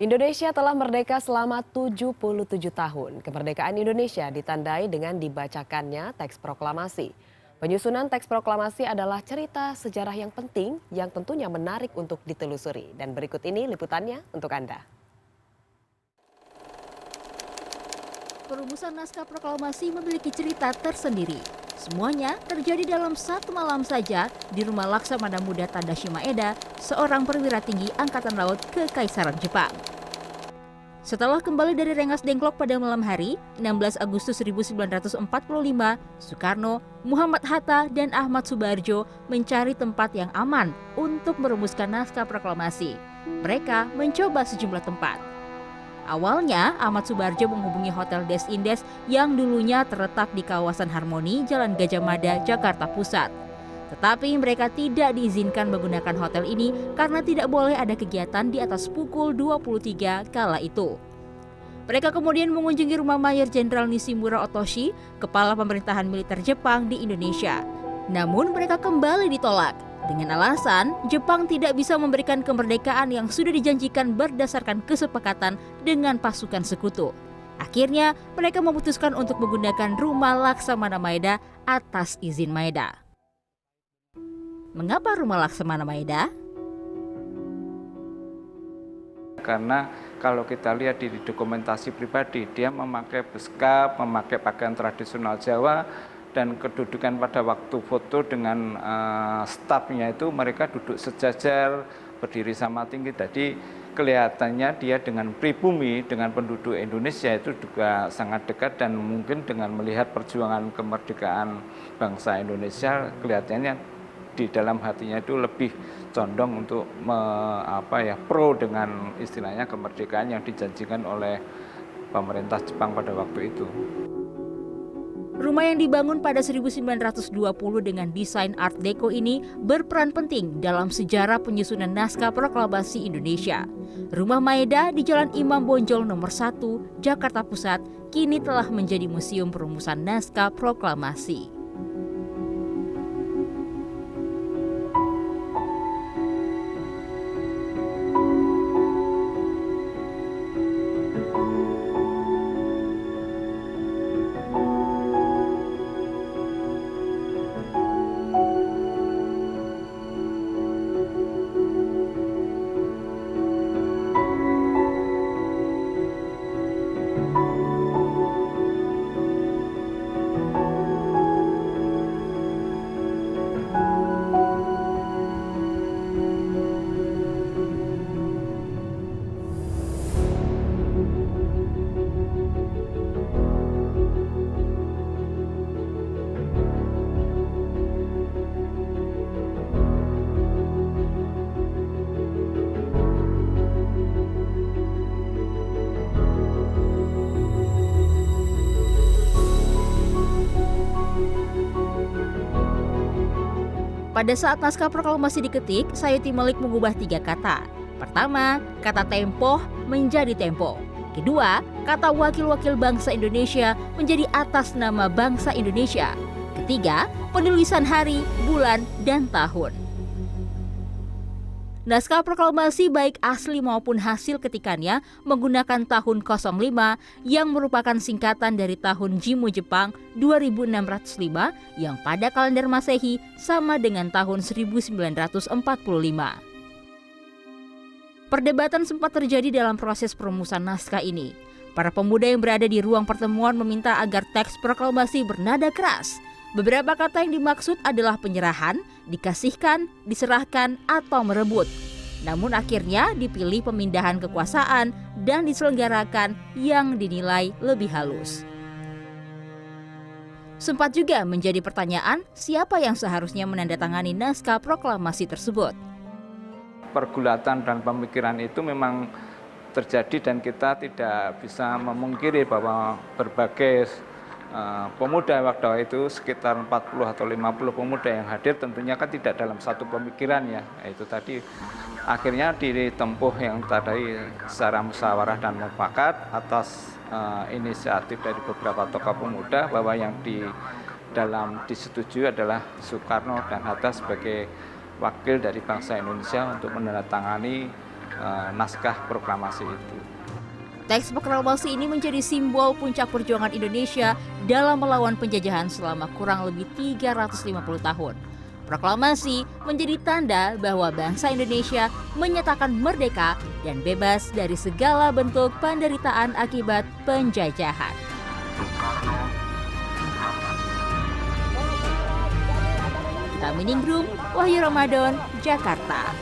Indonesia telah merdeka selama 77 tahun. Kemerdekaan Indonesia ditandai dengan dibacakannya teks proklamasi. Penyusunan teks proklamasi adalah cerita sejarah yang penting yang tentunya menarik untuk ditelusuri. Dan berikut ini liputannya untuk Anda. Perumusan naskah proklamasi memiliki cerita tersendiri. Semuanya terjadi dalam satu malam saja di rumah Laksamana Muda Tadashi Maeda, seorang perwira tinggi Angkatan Laut Kekaisaran Jepang. Setelah kembali dari Rengas Dengklok pada malam hari, 16 Agustus 1945, Soekarno, Muhammad Hatta, dan Ahmad Subarjo mencari tempat yang aman untuk merumuskan naskah proklamasi. Mereka mencoba sejumlah tempat. Awalnya, Ahmad Subarjo menghubungi Hotel Des Indes yang dulunya terletak di kawasan Harmoni, Jalan Gajah Mada, Jakarta Pusat. Tetapi mereka tidak diizinkan menggunakan hotel ini karena tidak boleh ada kegiatan di atas pukul 23 kala itu. Mereka kemudian mengunjungi rumah Mayor Jenderal Nishimura Otoshi, kepala pemerintahan militer Jepang di Indonesia. Namun mereka kembali ditolak dengan alasan Jepang tidak bisa memberikan kemerdekaan yang sudah dijanjikan berdasarkan kesepakatan dengan pasukan sekutu. Akhirnya mereka memutuskan untuk menggunakan rumah Laksamana Maeda atas izin Maeda. Mengapa rumah Laksamana Maeda? Karena kalau kita lihat di dokumentasi pribadi, dia memakai beskap, memakai pakaian tradisional Jawa, dan kedudukan pada waktu foto dengan stafnya itu mereka duduk sejajar, berdiri sama tinggi. Jadi kelihatannya dia dengan pribumi, dengan penduduk Indonesia itu juga sangat dekat, dan mungkin dengan melihat perjuangan kemerdekaan bangsa Indonesia, kelihatannya di dalam hatinya itu lebih condong untuk pro dengan istilahnya kemerdekaan yang dijanjikan oleh pemerintah Jepang pada waktu itu. Rumah yang dibangun pada 1920 dengan desain Art Deco ini berperan penting dalam sejarah penyusunan naskah proklamasi Indonesia. Rumah Maeda di Jalan Imam Bonjol nomor 1, Jakarta Pusat, kini telah menjadi museum perumusan naskah proklamasi. Pada saat naskah proklamasi diketik, Sayuti Malik mengubah 3 kata. Pertama, kata tempo menjadi tempo. Kedua, kata wakil-wakil bangsa Indonesia menjadi atas nama bangsa Indonesia. Ketiga, penulisan hari, bulan, dan tahun. Naskah proklamasi baik asli maupun hasil ketikannya menggunakan tahun 05 yang merupakan singkatan dari tahun Jimmu Jepang 2605 yang pada kalender Masehi sama dengan tahun 1945. Perdebatan sempat terjadi dalam proses perumusan naskah ini. Para pemuda yang berada di ruang pertemuan meminta agar teks proklamasi bernada keras. Beberapa kata yang dimaksud adalah penyerahan, dikasihkan, diserahkan, atau merebut. Namun akhirnya dipilih pemindahan kekuasaan dan diselenggarakan yang dinilai lebih halus. Sempat juga menjadi pertanyaan siapa yang seharusnya menandatangani naskah proklamasi tersebut. Pergulatan dan pemikiran itu memang terjadi, dan kita tidak bisa memungkiri bahwa berbagai pemuda waktu itu sekitar 40 atau 50 pemuda yang hadir tentunya kan tidak dalam satu pemikiran ya. Itu tadi akhirnya ditempuh yang tadi secara musyawarah dan mufakat atas inisiatif dari beberapa tokoh pemuda, bahwa yang disetujui adalah Soekarno dan Hatta sebagai wakil dari bangsa Indonesia untuk menandatangani naskah proklamasi itu. Teks proklamasi ini menjadi simbol puncak perjuangan Indonesia dalam melawan penjajahan selama kurang lebih 350 tahun. Proklamasi menjadi tanda bahwa bangsa Indonesia menyatakan merdeka dan bebas dari segala bentuk penderitaan akibat penjajahan. Taminingrum, Wahyu Ramadan, Jakarta.